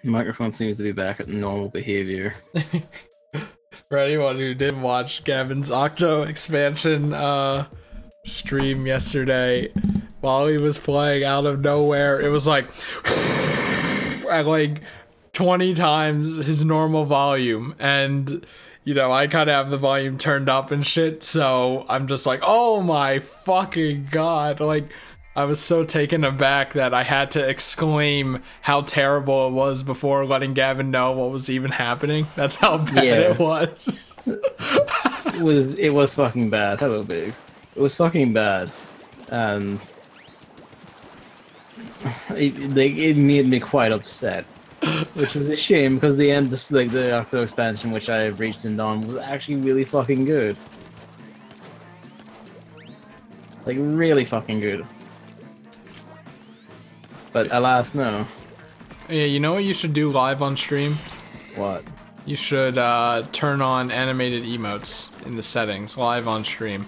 Microphone seems to be back at normal behavior. For anyone who did watch Gavin's Octo Expansion stream yesterday, while he was playing, out of nowhere, it was like at like 20 times his normal volume, and you know, I kind of have the volume turned up and shit, so I'm just like, oh my fucking god, like, I was so taken aback that I had to exclaim how terrible it was before letting Gavin know what was even happening. That's how bad it was. It was fucking bad. Hello, Biggs. It was fucking bad, and it made me quite upset, which was a shame because the end, like the Octo Expansion, which I reached in Dawn, was actually really fucking good. Like really fucking good. But alas, no. Yeah, you know what you should do live on stream? What? You should turn on animated emotes in the settings live on stream.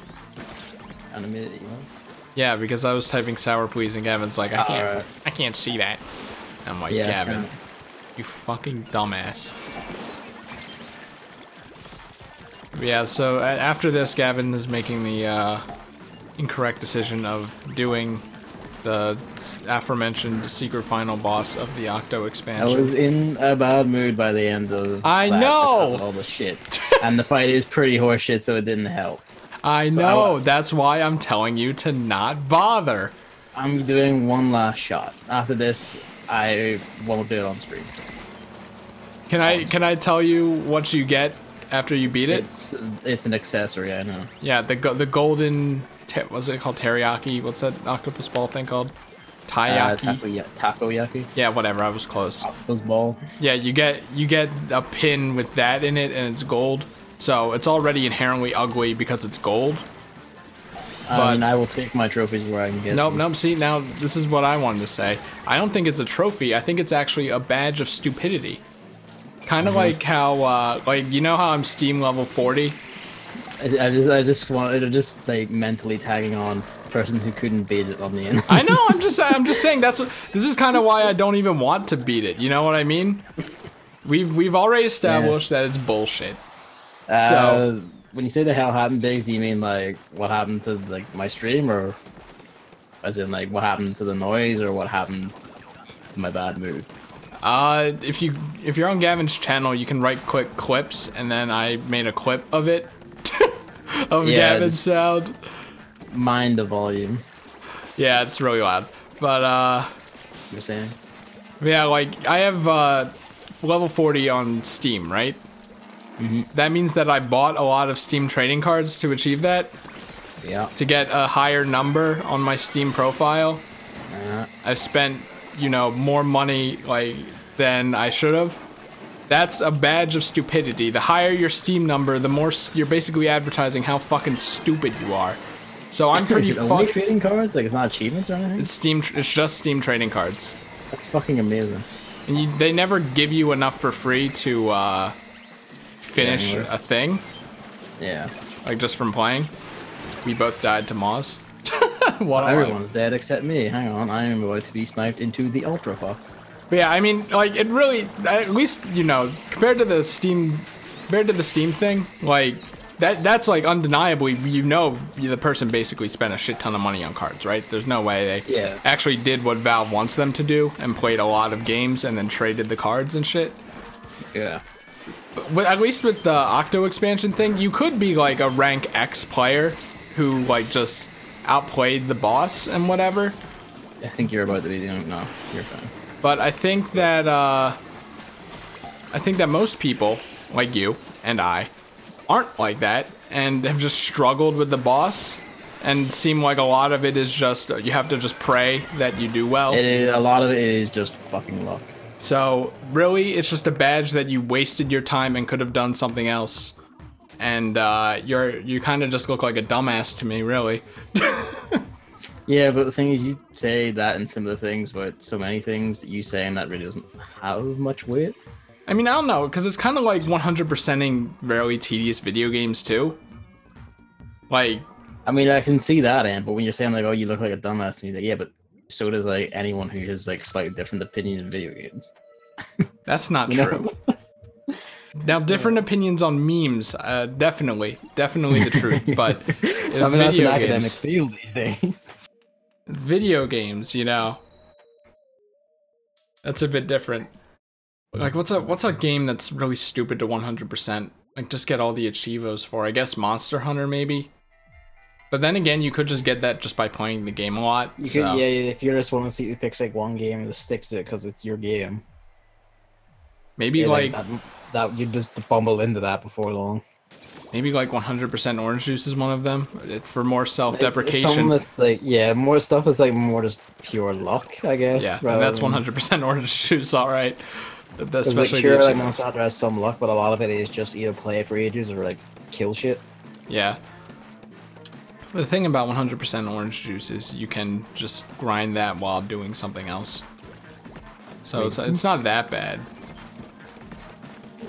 Animated emotes? Yeah, because I was typing sour please and Gavin's like, I can't see that. I'm like, yeah, Gavin, you fucking dumbass. But yeah, so after this, Gavin is making the incorrect decision of doing the aforementioned secret final boss of the Octo Expansion. I was in a bad mood by the end of I know! because of all the shit. And the fight is pretty horseshit, so it didn't help. I know, that's why I'm telling you to not bother. I'm doing one last shot. After this, I won't do it on stream. Can I tell you what you get after you beat it? It's an accessory, I know. Yeah, the golden, what's it called? Teriyaki? What's that octopus ball thing called? Taiyaki? Takoyaki? Yeah, whatever, I was close. Octopus ball? Yeah, you get a pin with that in it, and it's gold. So it's already inherently ugly because it's gold. I mean, I will take my trophies where I can get them. Nope, see, now this is what I wanted to say. I don't think it's a trophy, I think it's actually a badge of stupidity. Kind of like how, like, you know how I'm Steam level 40? I just wanted to just like mentally tagging on person who couldn't beat it on the end. I know, I'm just saying this is kind of why I don't even want to beat it, you know what I mean? We've already established that it's bullshit. So when you say the hell happened, Biggs, do you mean like what happened to like my stream, or as in like what happened to the noise, or what happened to my bad mood? If you're on Gavin's channel, you can right-click clips, and then I made a clip of it of Gavin's sound. Mind the volume. Yeah, it's really loud. But You're saying? Yeah, like I have level 40 on Steam, right? That means that I bought a lot of Steam trading cards to achieve that. Yeah. To get a higher number on my Steam profile. I've spent, you know, more money like than I should have. That's a badge of stupidity. The higher your Steam number, the more you're basically advertising how fucking stupid you are. So I'm pretty. Is it only trading cards? Like it's not achievements or anything? It's Steam. It's just Steam trading cards. That's fucking amazing. And they never give you enough for free to finish a thing. Yeah. Like just from playing. We both died to Moz. Everyone's dead except me. Hang on, I am about to be sniped into the ultra fuck. But yeah, I mean, like it really, at least you know, compared to the Steam thing, like that's like undeniably, you know, the person basically spent a shit ton of money on cards, right? There's no way they actually did what Valve wants them to do and played a lot of games and then traded the cards and shit. Yeah. But at least with the Octo Expansion thing, you could be like a rank X player who like just outplayed the boss and whatever. I think you're about to be doing no, you're fine. But I think that most people like you and I aren't like that and have just struggled with the boss and seem like a lot of it is just you have to just pray that you do well. It is, a lot of it is just fucking luck. So really, it's just a badge that you wasted your time and could have done something else. And you kind of just look like a dumbass to me, really. Yeah, but the thing is, you say that and similar things, but so many things that you say and that really doesn't have much weight. I mean, I don't know, because it's kind of like 100%ing very tedious video games too. Like, I mean, I can see that, but when you're saying like, oh, you look like a dumbass, and you're like, yeah, but so does like anyone who has like slightly different opinion in video games. That's not You know? true. Now, different opinions on memes, definitely the truth. But in I mean, that's an video academic games, field these days. video games, you know, that's a bit different. Like, what's a game that's really stupid to 100%? Like, just get all the achievos for. I guess Monster Hunter, maybe. But then again, you could just get that just by playing the game a lot. You So. could, yeah, if you just want to see who picks like one game and just sticks to it because it's your game. Maybe Yeah, like that you just bumble into that before long. maybe like 100% orange juice is one of them for more self-deprecation. Some that's like, yeah, more stuff is like more just pure luck, I guess. Yeah, and that's 100% orange juice, all right. Especially like, sure, the like Monster Hunter has some luck, but a lot of it is just either play it for ages or like kill shit. Yeah. The thing about 100% orange juice is you can just grind that while doing something else. So it's not that bad.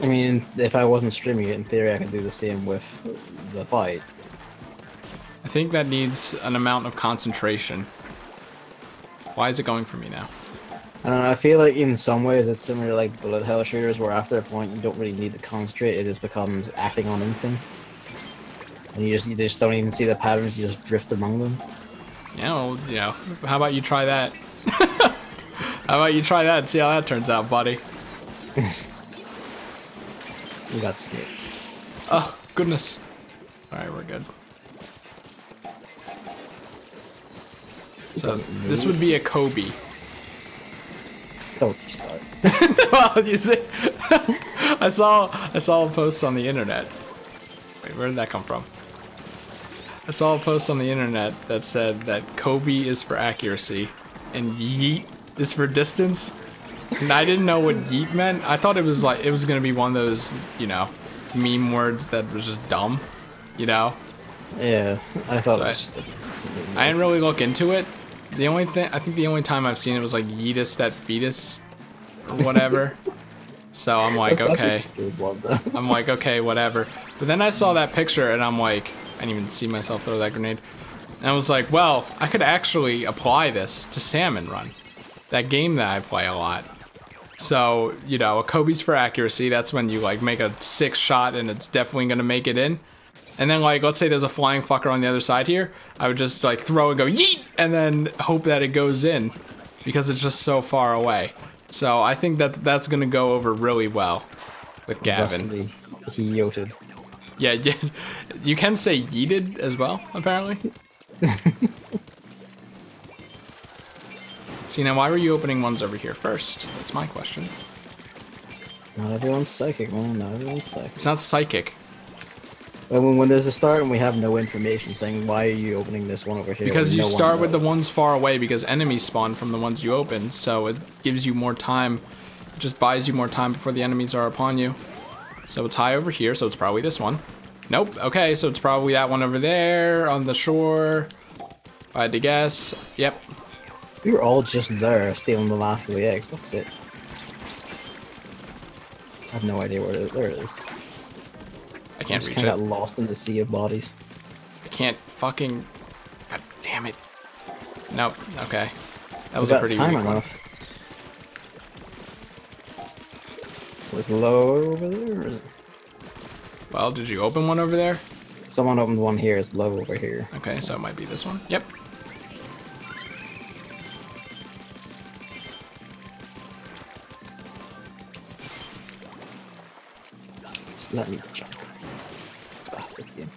I mean, if I wasn't streaming it, in theory, I could do the same with the fight. I think that needs an amount of concentration. Why is it going for me now? I don't know, I feel like in some ways it's similar to like bullet hell shooters, where after a point you don't really need to concentrate, it just becomes acting on instinct. And you just don't even see the patterns, you just drift among them. Yeah, well, you know, how about you try that? How about you try that and see how that turns out, buddy? You got snake. Oh, goodness. Alright, we're good. So, this would be a Kobe. Don't start. Well, you see, I saw a post on the internet. Wait, where did that come from? I saw a post on the internet that said that Kobe is for accuracy and yeet is for distance. And I didn't know what yeet meant. I thought it was like it was gonna be one of those, you know, meme words that was just dumb, you know. Yeah, I thought So it was just I didn't really look into it. The only thing I think the only time I've seen it was like yeetus that fetus or whatever. So I'm like, okay. I'm like, okay, whatever. But then I saw that picture and I'm like, I didn't even see myself throw that grenade. And I was like, well, I could actually apply this to Salmon Run, that game that I play a lot. So, you know, a Kobe's for accuracy. That's when you like make a 6 shot and it's definitely gonna make it in. And then like, let's say there's a flying fucker on the other side here. I would just like throw and go yeet and then hope that it goes in because it's just so far away. So I think that's gonna go over really well with Gavin. Rustly, he yoted. Yeah, you can say yeeted as well, apparently. See, now why were you opening ones over here first? That's my question. Not everyone's psychic, man. Not everyone's psychic. It's not psychic. When there's a start and we have no information saying why are you opening this one over here? Because you start with the ones far away because enemies spawn from the ones you open, so it gives you more time. It just buys you more time before the enemies are upon you. So it's high over here, so it's probably this one. Nope, okay, so it's probably that one over there on the shore. If I had to guess, yep. We were all just there stealing the last of the eggs. What's it? I have no idea where it is. There it is. I can't reach it. Got lost in the sea of bodies. I can't fucking... God damn it. Nope, okay. That was a pretty weak one. Was low over there? Or is it? Well, did you open one over there? Someone opened one here. It's low over here. Okay, so it might be this one. Yep. Just let me jump. Bastard game.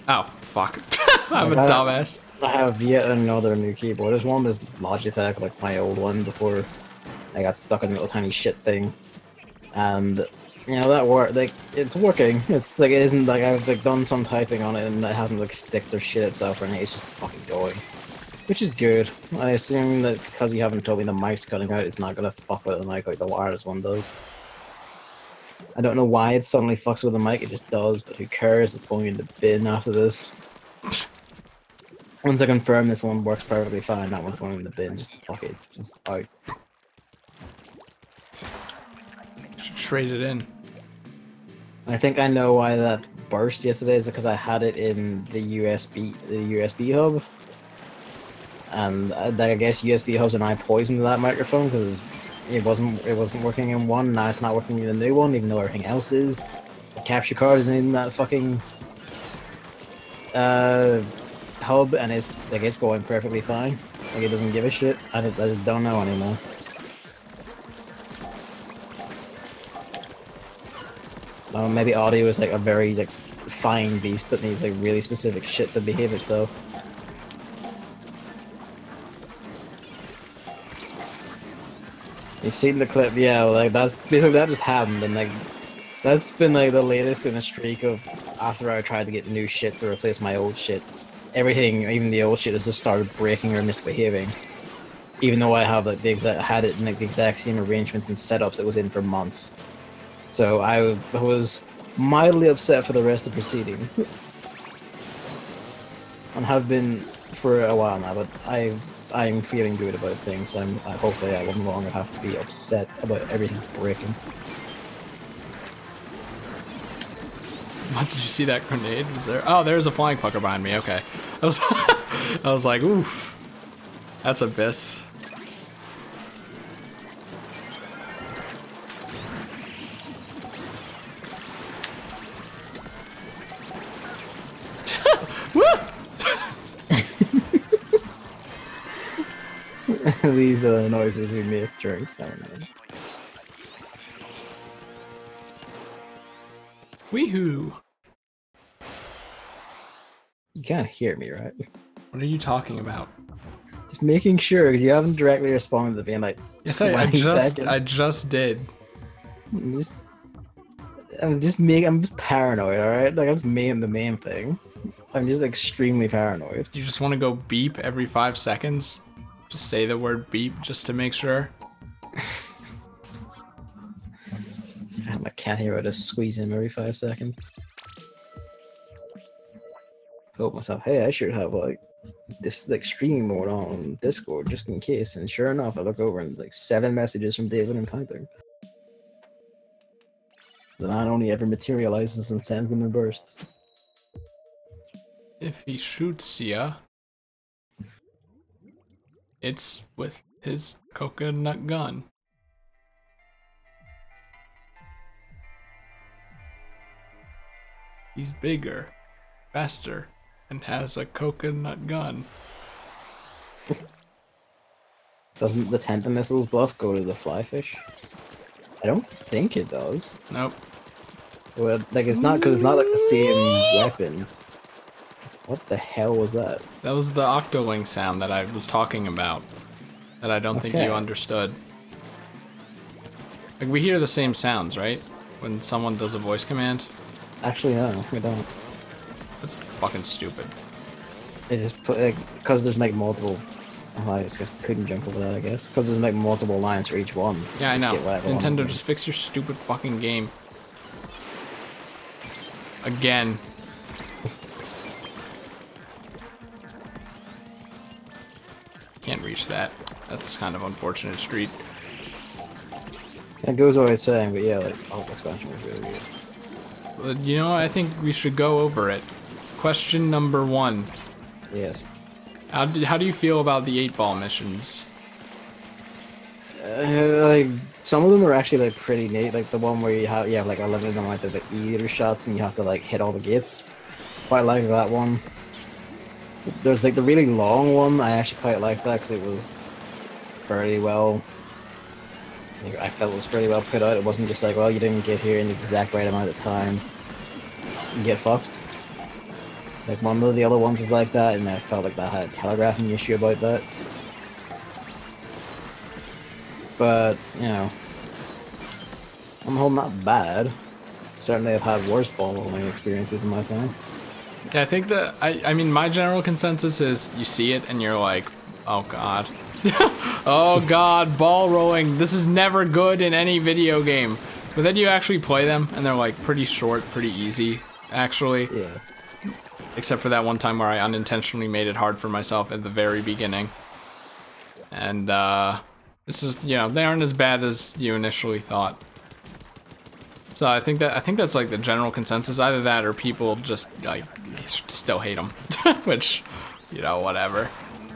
Oh, fuck. I'm a dumbass. I have yet another new keyboard. There's one that's Logitech, like my old one, before I got stuck in a little tiny shit thing. And, you know, that work, like, it's working. It's like, it isn't like I've like done some typing on it and it hasn't like sticked or shit itself or anything. It's just fucking going. Which is good. I assume that because you haven't told me the mic's cutting out, it's not gonna fuck with the mic like the wireless one does. I don't know why it suddenly fucks with the mic, it just does, but who cares? It's going in the bin after this. Once I confirm this one works perfectly fine, that one's going in the bin, just fuck it, just out. Should trade it in. I think I know why that burst yesterday is because I had it in the USB hub. and I guess USB hubs and I poisoned that microphone because it wasn't working in one. Now it's not working in the new one, even though everything else is. The capture card is in that fucking hub, and it's like it's going perfectly fine. Like it doesn't give a shit. I just don't know anymore. Maybe audio is like a very like fine beast that needs like really specific shit to behave itself. You've seen the clip, yeah, like that's basically that just happened, and like that's been like the latest in a streak of after I tried to get new shit to replace my old shit. Everything, even the old shit, has just started breaking or misbehaving. Even though I have like had it in like the exact same arrangements and setups it was in for months. So I was mildly upset for the rest of the proceedings. And have been for a while now, but I'm feeling good about things, so hopefully I will no longer have to be upset about everything breaking. What, did you see that grenade? Was there? Oh, there's a flying fucker behind me. Okay, I was like, oof, that's abyss. These are the noises we make during Salmon. Weehoo! You can't hear me, right? What are you talking about? Just making sure, because you haven't directly responded to being like. Yes, I just did. I'm just paranoid, alright? Like that's the main thing. I'm just extremely paranoid. You just want to go beep every 5 seconds? Just say the word beep just to make sure. My cat here, I just squeeze him every 5 seconds. Told myself, hey, I should have like this like streaming mode on Discord just in case. And sure enough, I look over and like 7 messages from David and counting. The man only ever materializes and sends them in bursts. If he shoots ya, it's with his coconut gun. He's bigger, faster, and has a coconut gun. Doesn't the Tenta Missiles buff go to the flyfish? I don't think it does. Nope. Well, like it's not, because it's not like the same weapon. What the hell was that? That was the Octoling sound that I was talking about. That I don't think you understood. Like, we hear the same sounds, right? When someone does a voice command? Actually, no, we don't. That's fucking stupid. It just put, like, because there's like multiple. Oh, I just couldn't jump over that, I guess. Because there's like multiple lines for each one. Yeah, I know. Nintendo, just fix your stupid fucking game. Again. Can't reach that. That's kind of unfortunate street. It goes without saying, but yeah, like Octo Expansion was really good. But, you know, I think we should go over it. Question number 1. Yes. How do you feel about the 8-ball missions? Like some of them are actually like pretty neat. Like the one where you have like 11 of them like the E-liter shots, and you have to like hit all the gates. Quite like that one. There's like the really long one. I actually quite like that because it was fairly well. I felt it was fairly well put out. It wasn't just like, well, you didn't get here in the exact right amount of time. You get fucked. Like one of the other ones was like that, and I felt like that had a telegraphing issue about that. But, you know, on the whole, not bad. Certainly I've had worse ball rolling experiences in my time. Yeah, I think that, I mean, my general consensus is you see it and you're like, oh god. Oh god, ball rolling. This is never good in any video game. But then you actually play them and they're like pretty short, pretty easy, actually. Yeah. Except for that one time where I unintentionally made it hard for myself at the very beginning. And, it's just, you know, they aren't as bad as you initially thought. So I think that's like the general consensus. Either that or people just like still hate them, which, you know, whatever.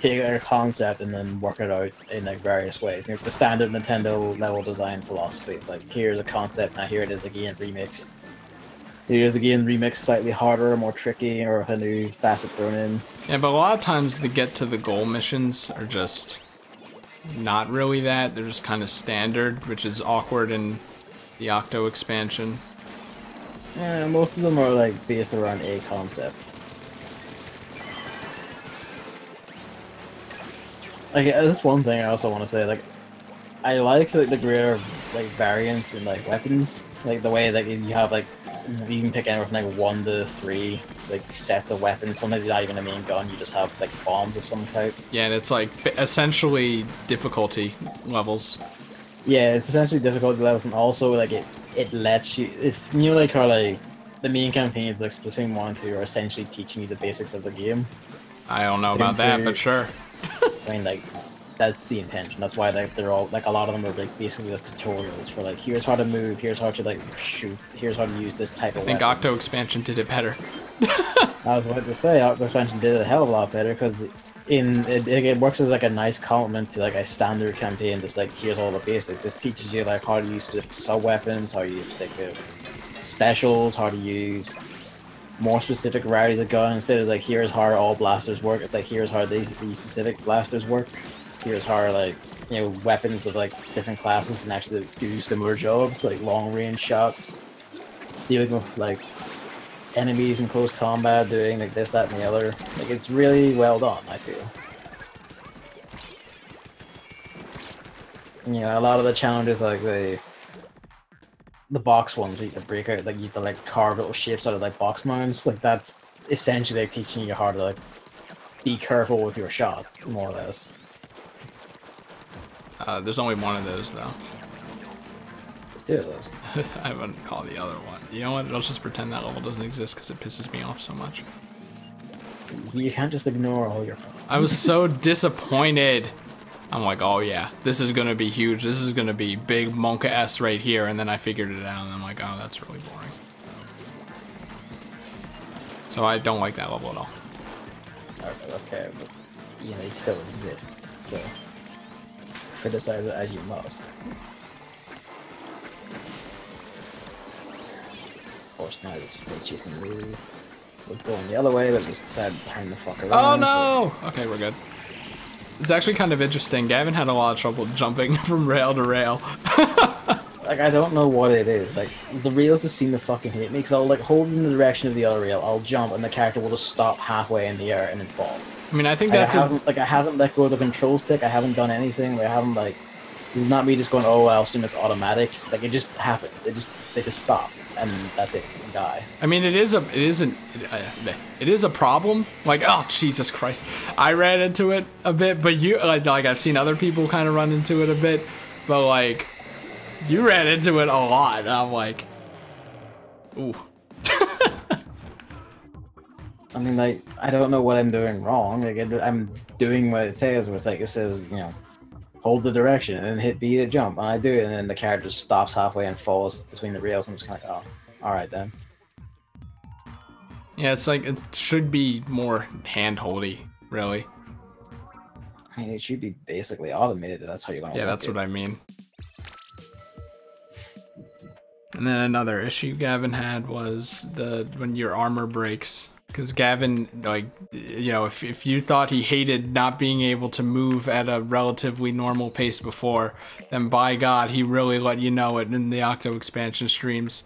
take a concept and then work it out in like various ways. You know, the standard Nintendo level design philosophy. Like, here's a concept, now here it is again remixed. Here's again remixed slightly harder, more tricky, or with a new facet thrown in. Yeah, but a lot of times the get to the goal missions are just not really that. They're just kind of standard, which is awkward in the Octo expansion. Yeah, most of them are like based around a concept. Like, that's one thing I also want to say. Like, I like the greater like variance in like weapons. Like the way that you have like you can pick anywhere from like 1 to 3 like sets of weapons. Sometimes you're not even a main gun. You just have like bombs of some type. Yeah, and it's like essentially difficulty levels. Yeah, it's essentially difficulty levels, and also like it lets you, if you know, like how like the main campaigns like Splatoon 1 and 2 are essentially teaching you the basics of the game. I don't know about that, but sure. I mean, like, that's the intention. That's why like they're all like, a lot of them are like basically just tutorials for like, here's how to move, here's how to like shoot, here's how to use this type of weapon. I think Octo Expansion did it better. I was about to say Octo Expansion did it a hell of a lot better, because it works as like a nice complement to like a standard campaign. Just like, here's all the basics. This teaches you like how to use specific sub weapons, how to use like specials, how to use more specific varieties of gun. Instead of like, here's how all blasters work, it's like, here's how these specific blasters work. Here's how like, you know, weapons of like different classes can actually do similar jobs, like long range shots, dealing with like enemies in close combat, doing like this, that, and the other. Like, it's really well done, I feel. You know, a lot of the challenges, like the box ones, you have to break out, like you have to like carve little shapes out of like box mounts. Like, that's essentially like teaching you how to like be careful with your shots, more or less. There's only one of those though. There's 2 of those. I wouldn't call the other one. You know what? I'll just pretend that level doesn't exist because it pisses me off so much. You can't just ignore all your... I was so disappointed. I'm like, oh yeah, this is gonna be huge. This is gonna be big Monka S right here. And then I figured it out and I'm like, oh, that's really boring. So I don't like that level at all. Okay, but you know, it still exists, so criticize it as you must. Of course, now just stay chasing move. We're going the other way, but just decided to turn the fuck around. Oh no! So... Okay, we're good. It's actually kind of interesting. Gavin had a lot of trouble jumping from rail to rail. Like, I don't know what it is. Like, the rails just seem to fucking hit me, because I'll like hold in the direction of the other rail, I'll jump, and the character will just stop halfway in the air and then fall. I mean, I think that's I haven't let go of the control stick. I haven't done anything. Like, I haven't like. This is not me just going, oh, I assume it's automatic. Like, it just happens. They just stop, and that's it. You die. I mean, it is a problem. Like, oh Jesus Christ, I ran into it a bit, but you like I've seen other people kind of run into it a bit, but like, you ran into it a lot. And I'm like, ooh. I mean, like, I don't know what I'm doing wrong. Like, I'm doing what it says. Where it's like, it says, you know, hold the direction and then hit B to jump, and I do it, and then the character just stops halfway and falls between the rails, and I'm just kind of like, oh, all right then. Yeah, it's like, it should be more hand-holdy, really. I mean, it should be basically automated. That's how you're gonna. Yeah, that's what I mean. And then another issue Gavin had was when your armor breaks. Because Gavin, like, you know, if you thought he hated not being able to move at a relatively normal pace before, then by God, he really let you know it in the Octo Expansion streams.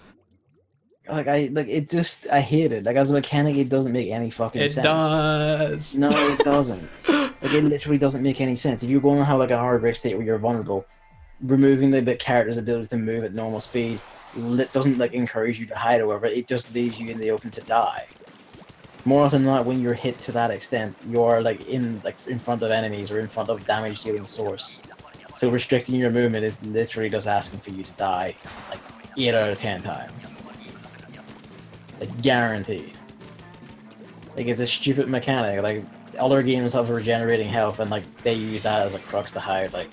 Like, I hate it. Like, as a mechanic, it doesn't make any fucking sense. It does. No, it doesn't. Like, it literally doesn't make any sense. If you're going to have like a hard break state where you're vulnerable, removing the character's ability to move at normal speed doesn't like encourage you to hide. However, it just leaves you in the open to die. More often than not, when you're hit to that extent, you're like in front of enemies or in front of damage-dealing source. So restricting your movement is literally just asking for you to die, like 8 out of 10 times. Like, guaranteed. Like, it's a stupid mechanic. Like, other games have regenerating health, and like they use that as a crux to hide like,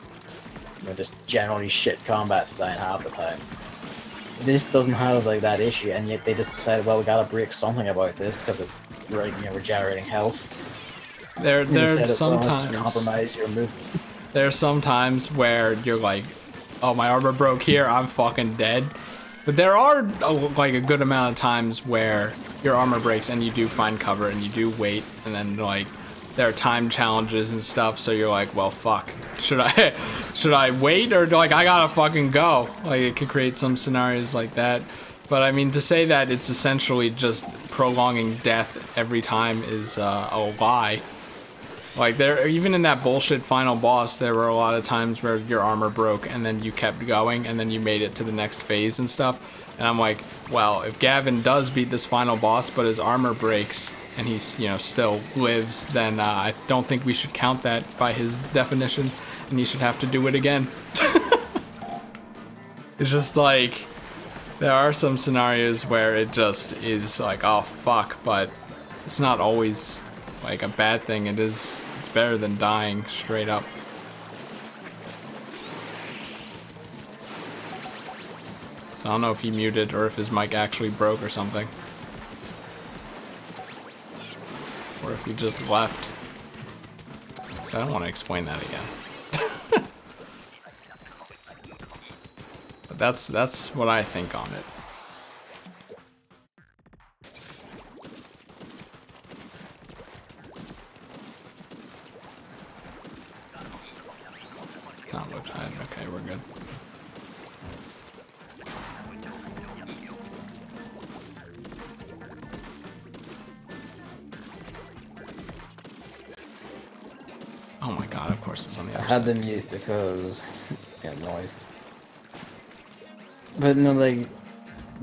you know, just generally shit combat design half the time. This doesn't have like that issue, and yet they just decided, well, we gotta break something about this because it's, right, you know, regenerating health. There's sometimes compromise your movement. there's sometimes where you're like, oh, my armor broke here, I'm fucking dead. But there are like a good amount of times where your armor breaks and you do find cover and you do wait, and then like there are time challenges and stuff, so you're like, well, fuck, should I wait, or like I gotta fucking go? Like it could create some scenarios like that. But I mean, to say that it's essentially just prolonging death every time is a lie. Like there, even in that bullshit final boss, there were a lot of times where your armor broke and then you kept going and then you made it to the next phase and stuff. And I'm like, well, if Gavin does beat this final boss, but his armor breaks and he's, you know, still lives, then I don't think we should count that by his definition, and he should have to do it again. It's just like, there are some scenarios where it just is like, oh fuck, but it's not always like a bad thing. It's better than dying straight up. So I don't know if he muted or if his mic actually broke or something. Or if he just left. So I don't want to explain that again. But that's what I think on it. It's not whip time. Okay, we're good. Oh my god, of course it's on the other side. I had them mute because yeah, noise. But no, like,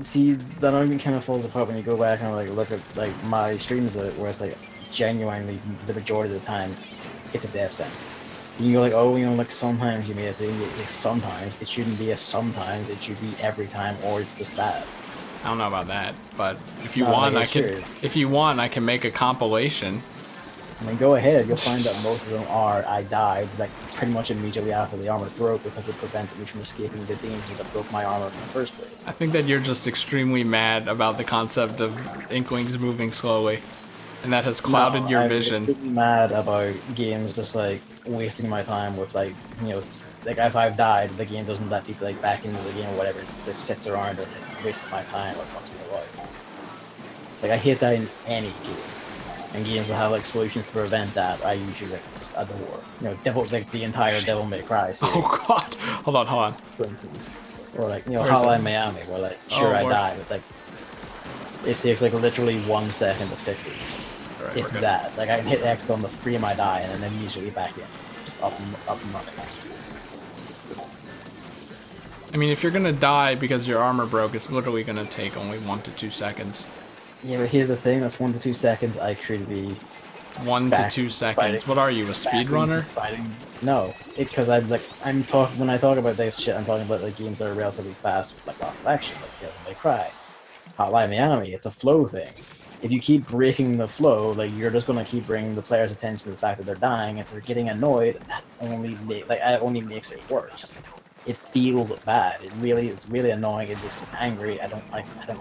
see, that argument kind of falls apart when you go back and like look at like my streams of it, where it's like genuinely the majority of the time it's a death sentence. You can go like, oh, you know, like sometimes you made it through. Like, sometimes it shouldn't be a sometimes. It should be every time, or it's just bad. I don't know about that, but if you want, I can. If you want, I can make a compilation. I mean, go ahead. You'll find that most of them are I died like pretty much immediately after the armor broke because it prevented me from escaping the danger that broke my armor in the first place. I think that you're just extremely mad about the concept of Inklings moving slowly, and that has clouded your vision. I'm extremely mad about games just like wasting my time with like, you know, like if I've died, the game doesn't let people like back into the game or whatever. It just sits around and it wastes my time or fucks me life. Like I hate that in any game. And games that have like solutions to prevent that, I usually like just adore. You know, like the entire Devil May Cry series. Oh god, hold on. For instance, or like, you know, Hotline Miami, where like sure I die, but like it takes like literally 1 second to fix it. Right, if that, like I can hit X on the free my die and then immediately back in, just up and running. I mean, if you're gonna die because your armor broke, it's literally gonna take only 1 to 2 seconds. Yeah, but here's the thing, that's 1 to 2 seconds I could be 1 to 2 seconds. Fighting, what are you, a speedrunner? Fighting? No, because when I talk about this shit, I'm talking about like games that are relatively fast with like lots of action, like Devil May Cry, Hotline Miami. It's a flow thing. If you keep breaking the flow, like you're just gonna keep bringing the player's attention to the fact that they're dying. If they're getting annoyed, that only makes it worse. It feels bad. It's really annoying. It makes me angry. I don't like it.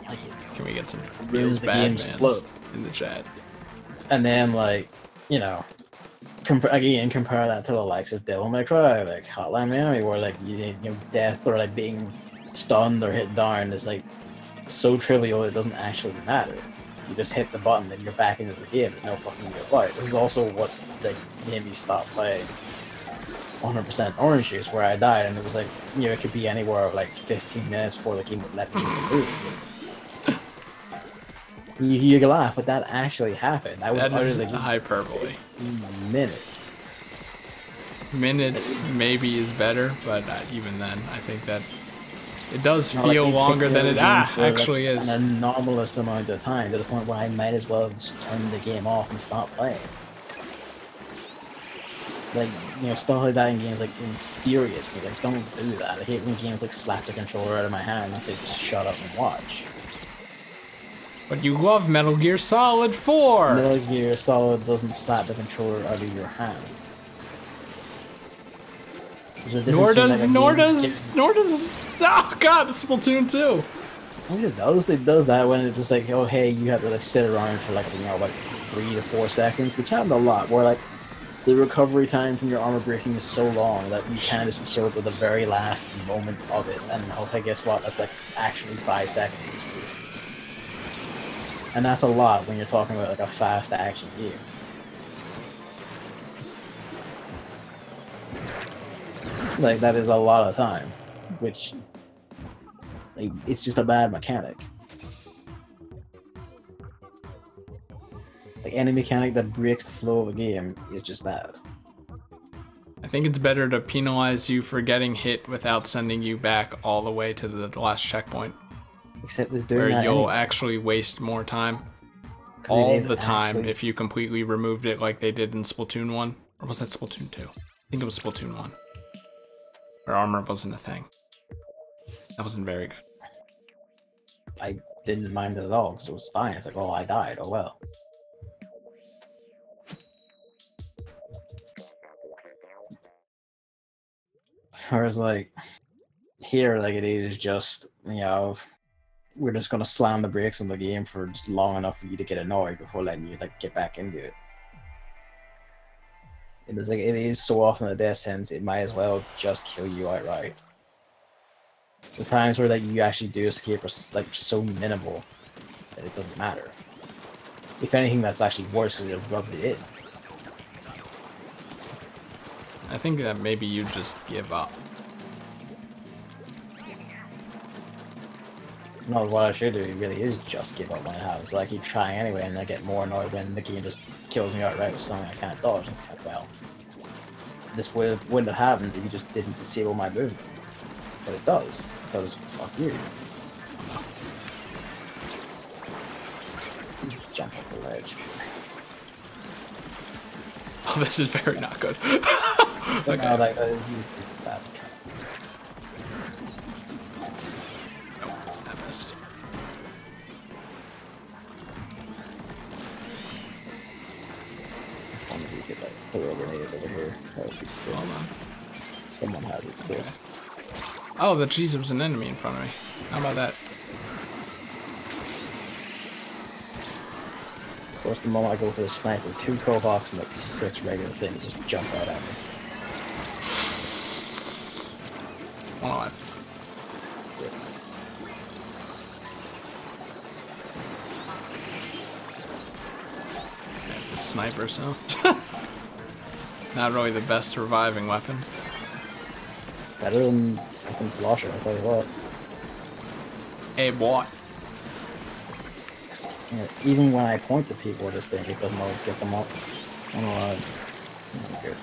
Can we get some feels bad mans in the chat? And then like, you know, compare that to the likes of Devil May Cry, like Hotline Miami, where like you know, death or like being stunned or hit down is like so trivial it doesn't actually matter. You just hit the button and you're back into the game. There's no fucking get fight. This is also what like made me stop playing 100% Orange Juice, where I died, and it was like, you know, it could be anywhere like 15 minutes before the game would let me move. You can laugh, but that actually happened. That is hyperbole. Minutes. Minutes maybe is better, but even then, I think that it does feel like longer than it actually like is. An anomalous amount of time, to the point where I might as well just turn the game off and stop playing. Like, you know, stuff like that in games like infuriates me. Like, don't do that. I hate when games like slap the controller out of my hand and say just shut up and watch. But you love Metal Gear Solid 4! Metal Gear Solid doesn't slap the controller out of your hand. Nor does, oh god, Splatoon 2! It does. It does that when it's just like, oh hey, you have to like sit around for like 3 to 4 seconds, which happened a lot. Where like the recovery time from your armor breaking is so long that you can't just absorb at the very last moment of it. And okay, guess what? That's like actually 5 seconds. And that's a lot when you're talking about like a fast action game. Like that is a lot of time, which like it's just a bad mechanic. Like any mechanic that breaks the flow of a game is just bad. I think it's better to penalize you for getting hit without sending you back all the way to the last checkpoint. Except it's doing where that you'll anyway. Actually waste more time. All the time actually... if you completely removed it like they did in Splatoon 1. Or was that Splatoon 2? I think it was Splatoon 1. Where armor wasn't a thing. That wasn't very good. I didn't mind it at all because it was fine. It's like, oh, I died. Oh well. Whereas like here, like it is just, you know, we're just gonna slam the brakes on the game for just long enough for you to get annoyed before letting you like get back into it. It is like it is so often a death sentence, it might as well just kill you outright. The times where like you actually do escape are like so minimal that it doesn't matter. If anything, that's actually worse because it rubs it in. I think that maybe you just give up. No, what I should do really is just give up when it happens. But I keep trying anyway, and I get more annoyed when the game just kills me outright with something I can't dodge. And it's like, well, this wouldn't have happened if you just didn't disable my movement. But it does, because fuck you. Just jump off the ledge. Oh, this is very not good. Okay. No, like, it's bad. I missed. I wonder if you could like throw a grenade over here. That would be sick. Hold on. Someone has it still. Okay. Oh, the cheese was an enemy in front of me. How about that? Of course, the moment I go for the sniper, 2 Kovacs and like 6 regular things just jump out at me. Oh, the sniper, so not really the best reviving weapon. It's better than fucking Slosher, I'll tell you what. Hey, boy. You know, even when I point to people with this thing, it doesn't always get them up. I don't know why. Good.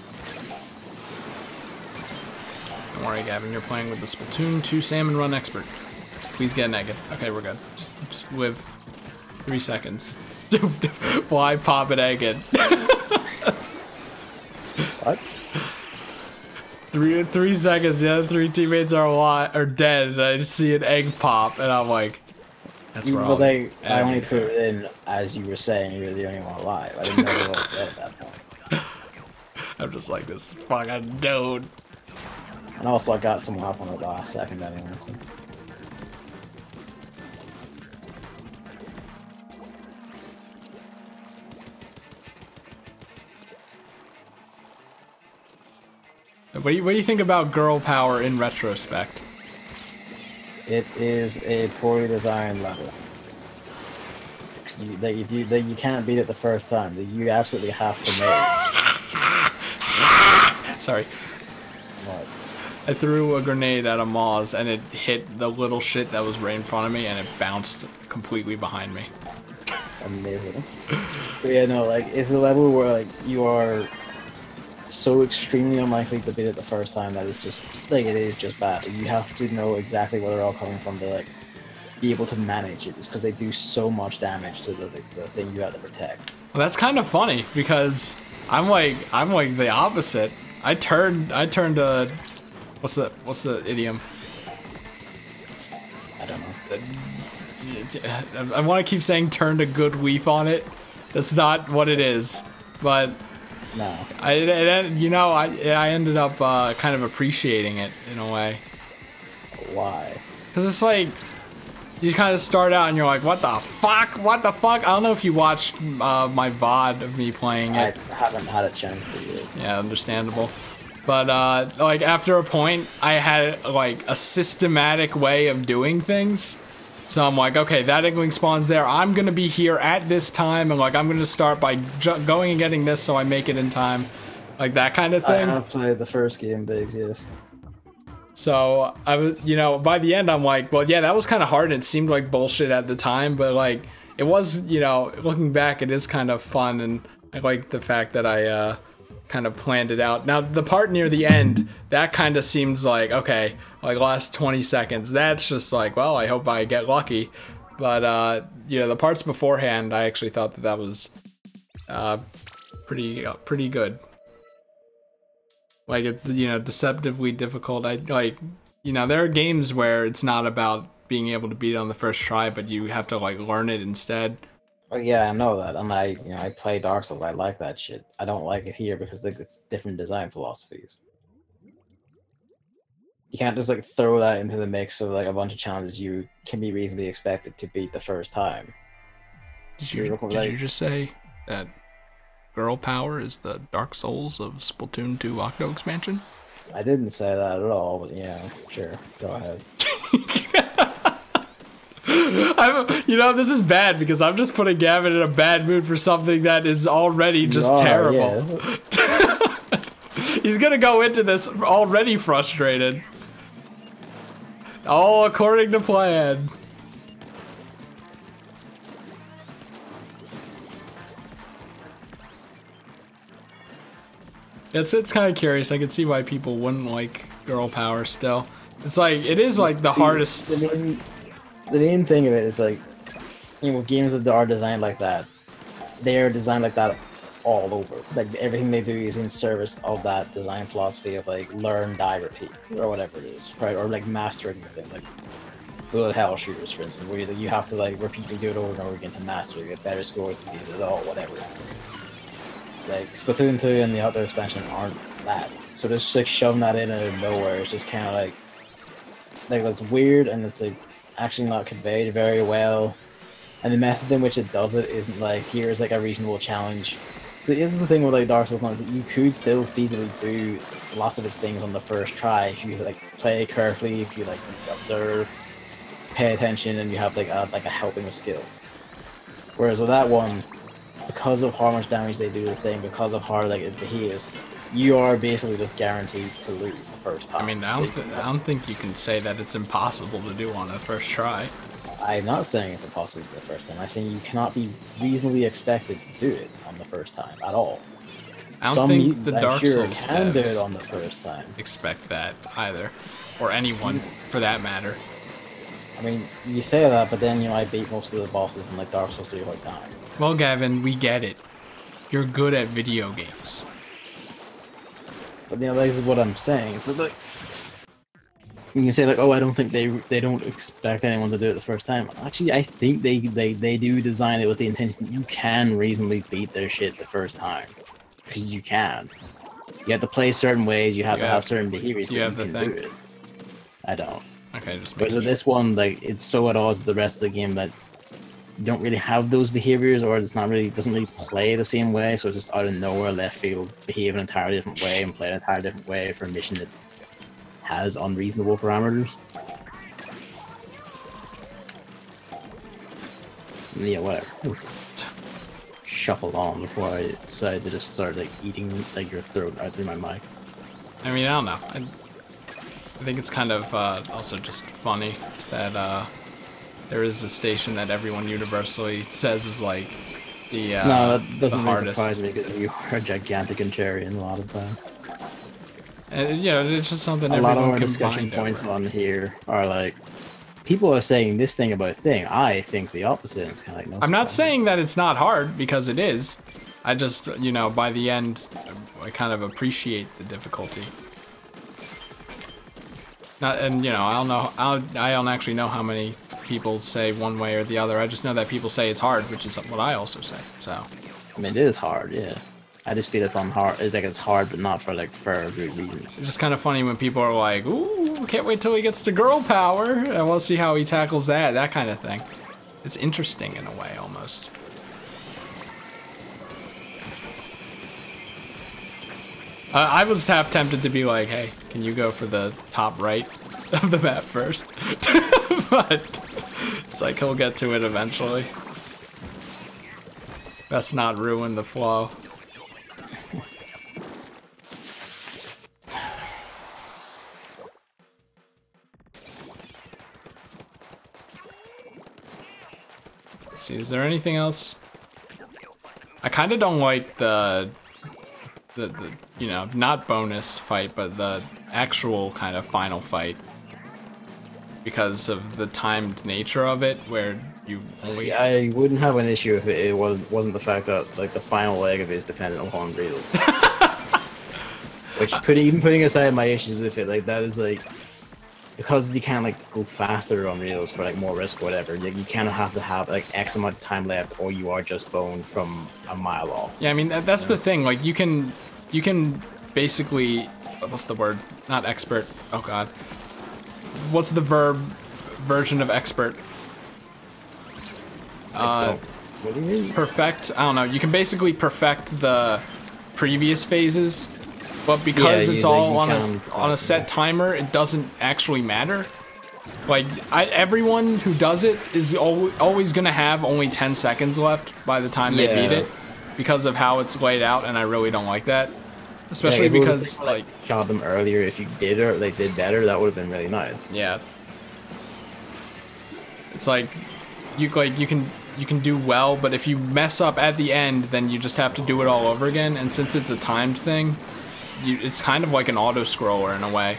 Don't worry, Gavin. You're playing with the Splatoon 2 Salmon Run expert. Please get naked. Okay, we're good. Just live 3 seconds. Why pop an egg in? What? 3 seconds. The other 3 teammates are dead, and I see an egg pop, and I'm like, that's wrong. But I only threw it in as you were saying you were the only one alive. I didn't know what was dead at that point. I'm just like this fucking dude. And also, I got someone up on the last second anyway. So. What do you think about girl power in retrospect? It is a poorly designed level. You can't beat it the first time. You absolutely have to know. Sorry. What? I threw a grenade at a Moz and it hit the little shit that was right in front of me and it bounced completely behind me. Amazing. But yeah, no, like, it's a level where, like, you are so extremely unlikely to beat it the first time that it's just, like, it is just bad. You have to know exactly where they're all coming from to, like, be able to manage it. It's because they do so much damage to the thing you have to protect. Well, that's kind of funny because I'm like the opposite. I turned to what's the idiom? I don't know. I want to keep saying turn to good weef on it. That's not what it is, but no. I ended up kind of appreciating it in a way. Why? Because it's like you kind of start out and you're like, what the fuck? What the fuck? I don't know if you watched my VOD of me playing it. I haven't had a chance to yet. Yeah, understandable. But like after a point, I had like a systematic way of doing things. So I'm like, okay, that Inkling spawns there. I'm gonna be here at this time, and like I'm gonna start by going and getting this, so I make it in time, like that kind of thing. I have played the first game, Biggs, yes. So I was, you know, by the end, I'm like, well, yeah, that was kind of hard. And it seemed like bullshit at the time, but like it was, you know, looking back, it is kind of fun, and I like the fact that I kind of planned it out. Now the part near the end, that kind of seems like, okay, like last 20 seconds, that's just like, well, I hope I get lucky. But you know, the parts beforehand, I actually thought that that was pretty good. Like, you know, deceptively difficult. I like, you know, there are games where it's not about being able to beat it on the first try, but you have to like learn it instead. Well, yeah, I know that, and I play Dark Souls. I like that shit. I don't like it here because like, it's different design philosophies. You can't just like throw that into the mix of like a bunch of challenges you can be reasonably expected to beat the first time. Did you just say that girl power is the Dark Souls of Splatoon 2 Octo Expansion? I didn't say that at all, but yeah, sure, go ahead. You know, this is bad because I'm just putting Gavin in a bad mood for something that is already just terrible. Yeah. He's gonna go into this already frustrated. All according to plan. It's kind of curious. I can see why people wouldn't like girl power still. It's like, it is like the hardest. The main thing of it is like, you know, games that are designed like that, they are designed like that all over. Like everything they do is in service of that design philosophy of like learn, die, repeat, or whatever it is, right? Or like mastering the thing, like bullet hell shooters, for instance, where you have to like repeatedly do it over and over again to master it, get better scores, to get it all, whatever. Like Splatoon 2 and the Octo Expansion aren't that, so just like shoving that in out of nowhere is just kind of like that's weird, and it's like actually not conveyed very well, and the method in which it does it isn't like, here's like a reasonable challenge. So this is the thing with like Dark Souls 1, is that you could still feasibly do lots of its things on the first try if you like play carefully, if you like observe, pay attention, and you have like a helping skill. Whereas with that one, because of how much damage they do to the thing, because of how like it behaves, you are basically just guaranteed to lose the first time. I mean, I don't think you can say that it's impossible to do on a first try. I'm not saying it's impossible to do the first time. I'm saying you cannot be reasonably expected to do it on the first time at all. I don't think the Dark Souls can do it on the first time. Expect that either, or anyone for that matter. I mean, you say that, but then, you know, I beat most of the bosses in like Dark Souls 3 like that. Well, Gavin, we get it. You're good at video games. But, you know, this is what I'm saying. So, like, you can say, like, oh, I don't think they don't expect anyone to do it the first time. Actually, I think they do design it with the intention that you can reasonably beat their shit the first time. Because you can. You have to play certain ways, you have to have certain behaviors. You have the thing? Do it. I don't. Okay, just but with this one, like, it's so at odds with the rest of the game that you don't really have those behaviors, or it's not really, doesn't really play the same way, so it's just out of nowhere, left field, behave an entirely different way and play an entirely different way for a mission that has unreasonable parameters. Yeah, whatever. Let's shuffle on before I decide to just start like eating like your throat right through my mic. I mean, I don't know. I think it's kind of also just funny that there is a station that everyone universally says is like the no, that doesn't really surprise me because you are gigantic and cherry in a lot of time. And you know, it's just something a lot of our can discussion points on here are like, people are saying this thing about a thing. I think the opposite. It's kind of like, no. I'm not saying that it's not hard, because it is. I just, you know, by the end, I kind of appreciate the difficulty. Not, and you know, I don't actually know how many people say one way or the other. I just know that people say it's hard, which is what I also say. So, I mean, it is hard, yeah. I just feel it's on hard. It's like it's hard, but not for like for a good reason. It's just kind of funny when people are like, "Ooh, Ooh, can't wait till he gets to girl power. I want to see how he tackles that kind of thing. It's interesting in a way, almost. I was half tempted to be like, hey, can you go for the top right of the map first? But it's like he'll get to it eventually. Let's not ruin the flow. Let's see, is there anything else? I kind of don't like the you know, not bonus fight, but the actual kind of final fight because of the timed nature of it, where you only... See, I wouldn't have an issue if it wasn't the fact that like the final leg of it is dependent upon reels. Which, even putting aside my issues with it, like that is like, because you can't like go faster on reels for like more risk or whatever. Like, you kind of have to have like X amount of time left, or you are just boned from a mile off. Yeah, I mean that's the thing. Like you can basically, what's the word? Not expert. Oh god. What's the version of expert? What do you mean? Perfect. I don't know. You can basically perfect the previous phases, but because it's all on a set timer, it doesn't actually matter. Like everyone who does it is always gonna have only 10 seconds left by the time they beat it, because of how it's laid out, and I really don't like that. Especially because like shot them earlier. If you did or they did better, that would have been really nice. Yeah. It's like you can do well, but if you mess up at the end, then you just have to do it all over again. And since it's a timed thing, it's kind of like an auto scroller in a way,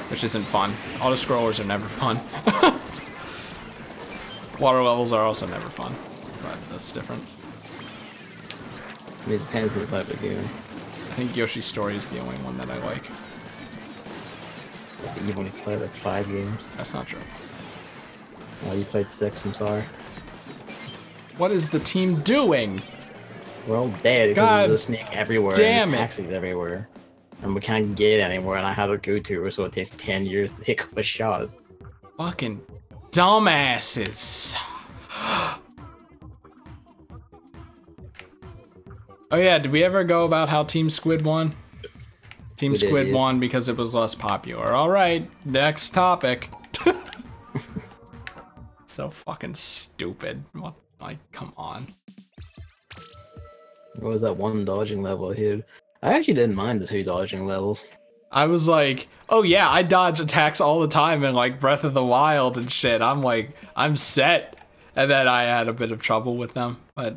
which isn't fun. Auto scrollers are never fun. Water levels are also never fun, but that's different. I mean, it depends on the type of game. I think Yoshi's Story is the only one that I like. You've only played like 5 games. That's not true. Oh, you played 6, I'm sorry. What is the team doing? We're all dead because there's a snake everywhere damn and it. there's taxis everywhere. And we can't get anywhere, and I have a go-to, so it takes 10 years to take up a shot. Fucking dumbasses. Oh yeah, did we ever go about how Team Squid won? Team Squid won because it was less popular. Alright, next topic. So fucking stupid. What? Like, come on. What was that one dodging level I hit? I actually didn't mind the 2 dodging levels. I was like, oh yeah, I dodge attacks all the time in like Breath of the Wild and shit. I'm like, I'm set. And then I had a bit of trouble with them, but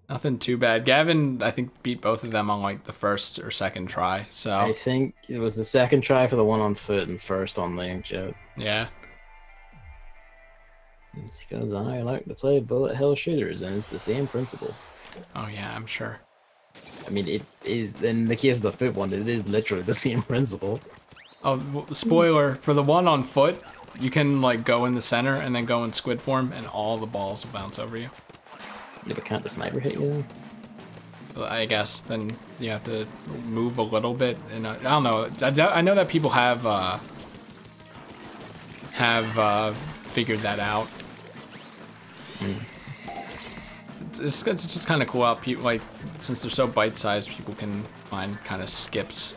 nothing too bad. Gavin, I think, beat both of them on like the first or second try, so. I think it was the second try for the one on foot and first on lane jet. Yeah. It's because I like to play bullet hell shooters, and it's the same principle. Oh yeah, I'm sure. I mean, it is, in the case of the foot one, it is literally the same principle. Oh, spoiler, for the one on foot, you can like go in the center and then go in squid form and all the balls will bounce over you. Yeah, but can't the sniper hit you then? I guess then you have to move a little bit, and I don't know. I know that people have figured that out. It's just kind of cool how people, like, since they're so bite-sized, people can find kind of skips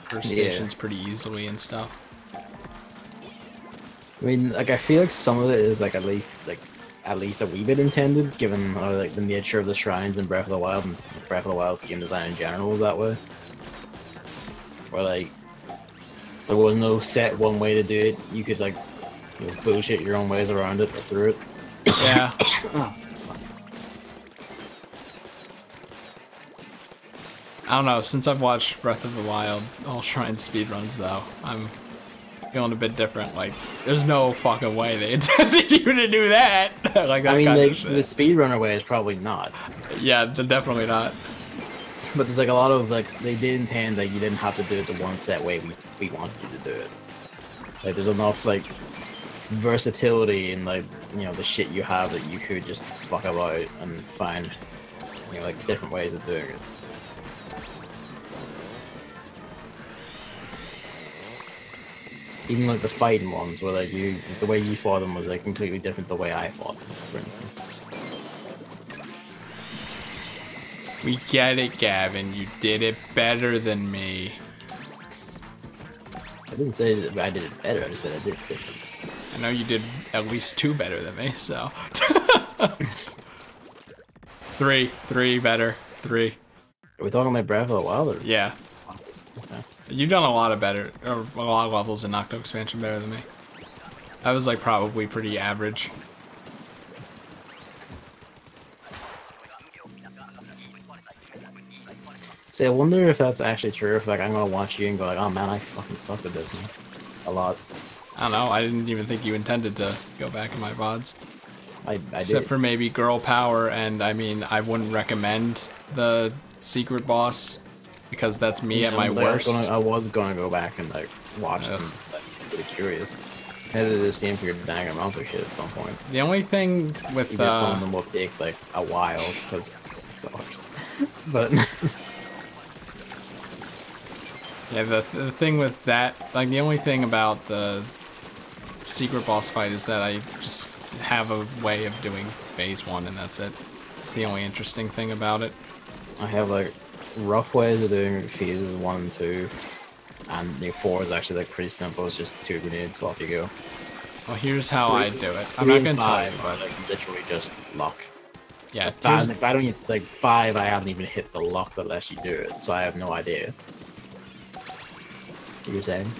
for stations pretty easily and stuff. I mean, like, I feel like some of it is like at least a wee bit intended, given like the nature of the shrines in Breath of the Wild, and Breath of the Wild's game design in general was that way. Where like there was no set one way to do it. You could like bullshit your own ways around it or through it. Yeah. I don't know, since I've watched Breath of the Wild, all shrine speedruns though, I'm feeling a bit different. Like, there's no fucking way they intended you to do that. Like, that I mean, kind like, of shit. the speedrunner way is probably not. Yeah, definitely not. But there's like a lot of like, they did intend that you didn't have to do it the one set way we wanted you to do it. Like, there's enough like versatility in like, you know, the shit you have that you could just fuck about and find, you know, like different ways of doing it. Even like the fighting ones, where like the way you fought them was like completely different the way I fought them, for instance. We get it, Gavin. You did it better than me. I didn't say that I did it better. I just said I did it different. I know you did at least 2 better than me, so. 3 better. 3. Are we talking like Breath of the Wild? Or? Yeah. Okay. You've done a lot of a lot of levels in Octo Expansion better than me. I was like probably pretty average. See, I wonder if that's actually true. If like I'm gonna watch you and go like, oh man, I fucking suck at this, man. A lot. I don't know. I didn't even think you intended to go back in my VODs. I Except did. for maybe Girl Power, and I mean, I wouldn't recommend the secret boss because that's me at my worst. I was gonna go back and like watch them. Just, like, really curious. Maybe they're the same for your dang amount of shit at some point. The only thing with some of them will take like a while because it sucks. But yeah, the thing with that, like the only thing about the secret boss fight is that I just have a way of doing phase 1 and that's it. It's the only interesting thing about it. I have like rough ways of doing phases 1 and 2, and 4 is actually like pretty simple. It's just 2 grenades, off you go. Well, here's how I do it. I'm not gonna tell you, but like literally just luck. Yeah, if I don't even like 5, I haven't even hit the luck that lets you do it, so I have no idea. What you're saying?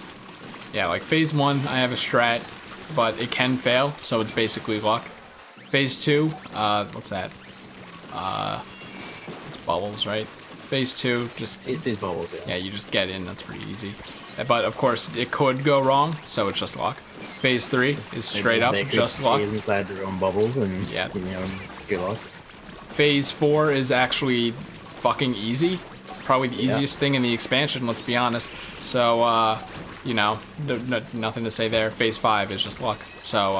Yeah, like phase 1, I have a strat, but it can fail, so it's basically luck. Phase 2, what's that? It's bubbles, right? Phase 2, just... Phase 2 is bubbles, yeah. Yeah, you just get in, that's pretty easy. But, of course, it could go wrong, so it's just luck. Phase 3 is straight up just luck. Inside their own bubbles and, yeah, you know, good luck. Phase 4 is actually fucking easy. Probably the easiest thing in the expansion, let's be honest. So, you know, nothing to say there. Phase 5 is just luck. So,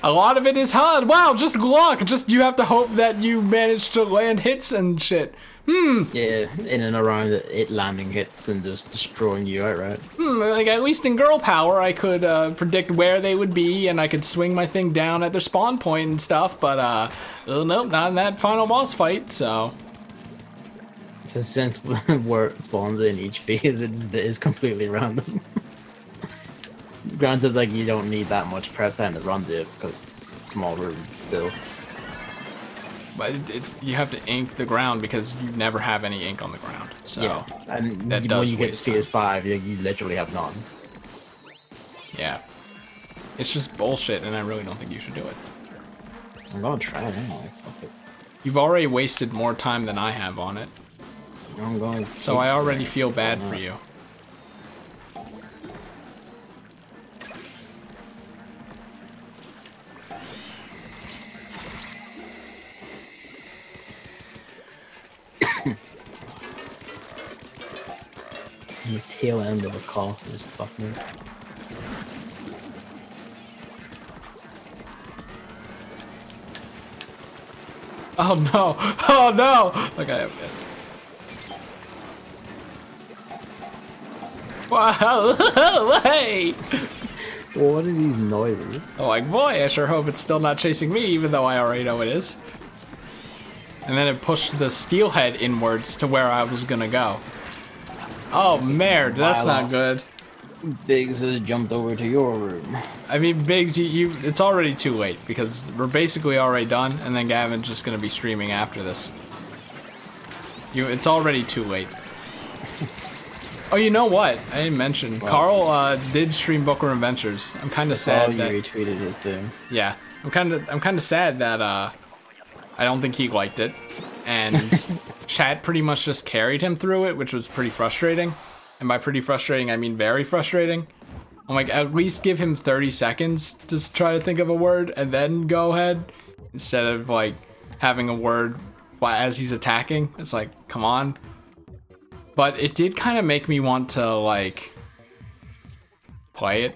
a lot of it is hard. Wow, just luck. Just you have to hope that you manage to land hits and shit. Yeah, in and around it landing hits and just destroying you outright. Like at least in Girl Power, I could predict where they would be, and I could swing my thing down at their spawn point and stuff. But nope, not in that final boss fight. So. So since where it spawns in each phase, it is completely random. Granted, like you don't need that much prep time to run it because it's a small room still. But you have to ink the ground because you never have any ink on the ground. So yeah, and that when you get to phase 5, you literally have none. Yeah, it's just bullshit, and I really don't think you should do it. I'm gonna try it anyway. Fuck it. You've already wasted more time than I have on it. I'm going. So I already feel bad for you. The tail end of a call just fuck me. Oh no! Oh no! Okay. Wow! Wait! What are these noises? Oh, like boy, I sure hope it's still not chasing me, even though I already know it is. And then it pushed the steelhead inwards to where I was gonna go. Oh, merde, that's not good. Biggs has jumped over to your room. I mean, Biggs, it's already too late because we're basically already done, and then Gavin's just gonna be streaming after this. It's already too late. Oh, you know what? I didn't mention. Well, Carl did stream Bookworm Adventures. I'm kind of sad that you retweeted his thing. Yeah, I'm kind of sad that I don't think he liked it, and chat pretty much just carried him through it, which was pretty frustrating. And by pretty frustrating, I mean very frustrating. I'm like, at least give him 30 seconds to try to think of a word and then go ahead, instead of like having a word as he's attacking. It's like, come on. But it did kind of make me want to like play it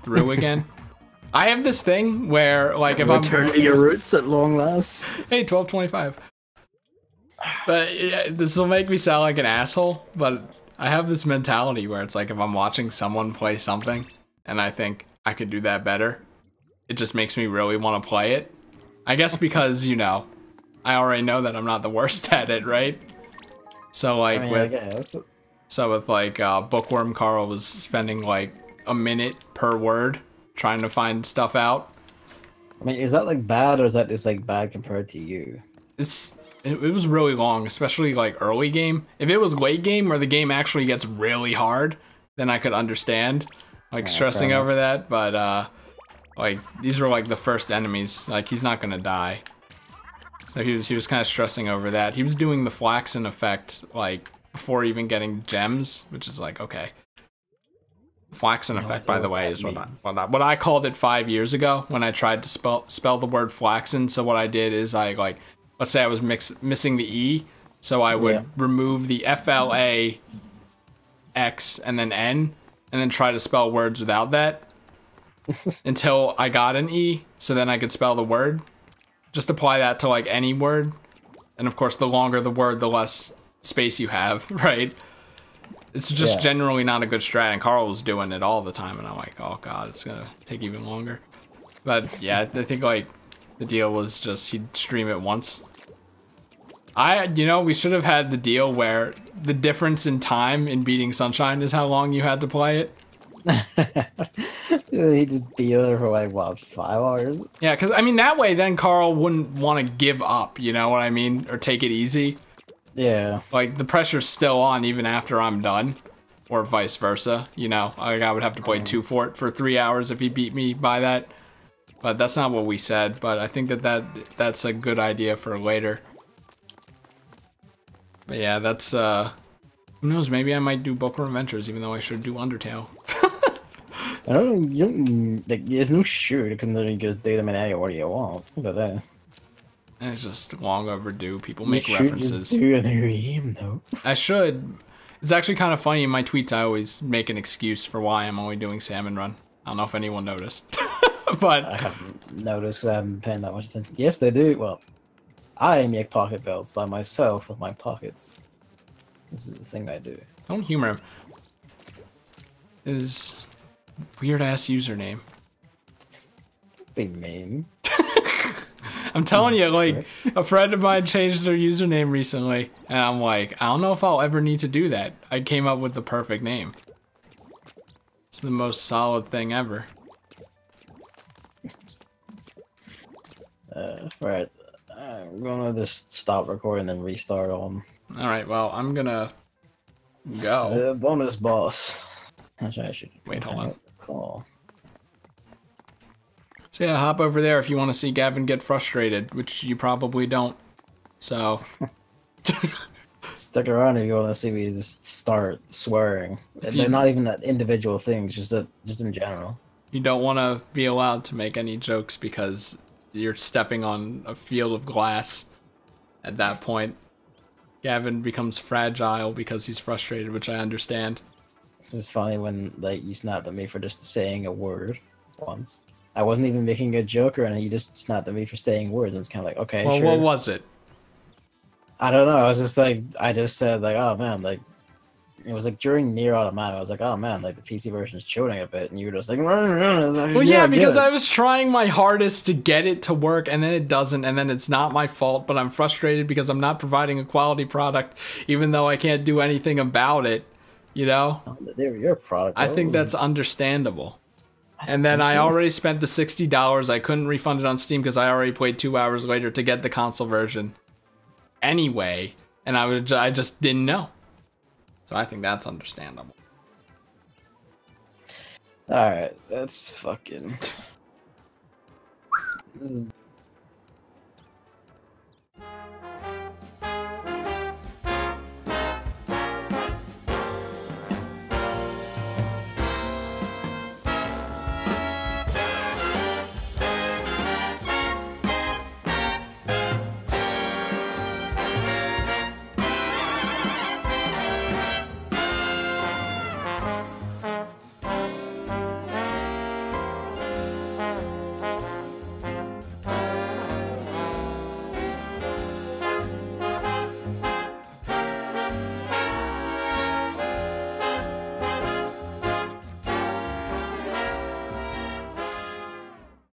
through again. I have this thing where like if I'm return to your roots at long last. Hey, 12:25. But yeah, this will make me sound like an asshole, but I have this mentality where it's like if I'm watching someone play something and I think I could do that better, it just makes me really want to play it. I guess because, you know, I already know that I'm not the worst at it, right? So like I guess. with like Bookworm, Carl was spending like a minute per word trying to find stuff out. I mean, is that like bad, or is that just like bad compared to you? It was really long, especially like early game. If it was late game where the game actually gets really hard, then I could understand like stressing over that. But like these were like the first enemies. Like he's not gonna die. So he was kind of stressing over that. He was doing the Flaxen effect like before even getting gems, which is like okay. Flaxen effect, by the way, is what I called it 5 years ago when I tried to spell the word flaxen. So what I did is I like, let's say I was missing the E, so I would remove the FLAX and then N, and then try to spell words without that until I got an E, so then I could spell the word. Just apply that to like any word, and of course the longer the word, the less space you have, right? It's just generally not a good strat, and Carl was doing it all the time, and I'm like, oh god, it's gonna take even longer. But yeah, I think like the deal was just he'd stream it once. You know, we should have had the deal where the difference in time in beating Sunshine is how long you had to play it. He just be there for like what, 5 hours? Yeah, because I mean that way then Carl wouldn't want to give up, you know what I mean, or take it easy. Yeah. Like, the pressure's still on even after I'm done. Or vice versa, you know? Like, I would have to play 2 Fort for 3 hours if he beat me by that. But that's not what we said, but I think that's a good idea for later. But yeah, that's, who knows, maybe I might do Bookworm Adventures, even though I should do Undertale. I don't know, like, there's no sure, because then you just do them in any order you want. Look at that. It's just long overdue. People make references. You should do a new game, though. I should. It's actually kind of funny in my tweets. I always make an excuse for why I'm only doing Salmon Run. I don't know if anyone noticed, but I haven't noticed. I haven't paying that much attention. Yes, they do. Well, I make pocket belts by myself with my pockets. This is the thing I do. Don't humor him. His weird ass username. Be mean. I'm telling you, like, a friend of mine changed their username recently, and I'm like, I don't know if I'll ever need to do that. I came up with the perfect name. It's the most solid thing ever. Right. I'm gonna just stop recording and then restart on. Alright, well, I'm gonna go. Bonus boss. Actually, I should wait, hold on. Call. So yeah, hop over there if you want to see Gavin get frustrated, which you probably don't. So stick around if you want to see me just start swearing. They're not even individual things, just in general. You don't want to be allowed to make any jokes because you're stepping on a field of glass. At that point, Gavin becomes fragile because he's frustrated, which I understand. This is funny when like you snapped at me for just saying a word once. I wasn't even making a joke or anything. You just snapped at me for saying words, and it's kind of like, okay, well, sure. What was it? I don't know. I was just like, I just said like, oh man, like it was like during Nier Automata. I was like, oh man, like the PC version is chilling a bit, and you were just like, well, yeah, because I was trying my hardest to get it to work, and then it doesn't, and then it's not my fault, but I'm frustrated because I'm not providing a quality product, even though I can't do anything about it. You know? They're your product. I think that's understandable. And then I already spent the $60. I couldn't refund it on Steam because I already played 2 hours later to get the console version. Anyway, and I just didn't know. So I think that's understandable. Alright, that's fucking... This is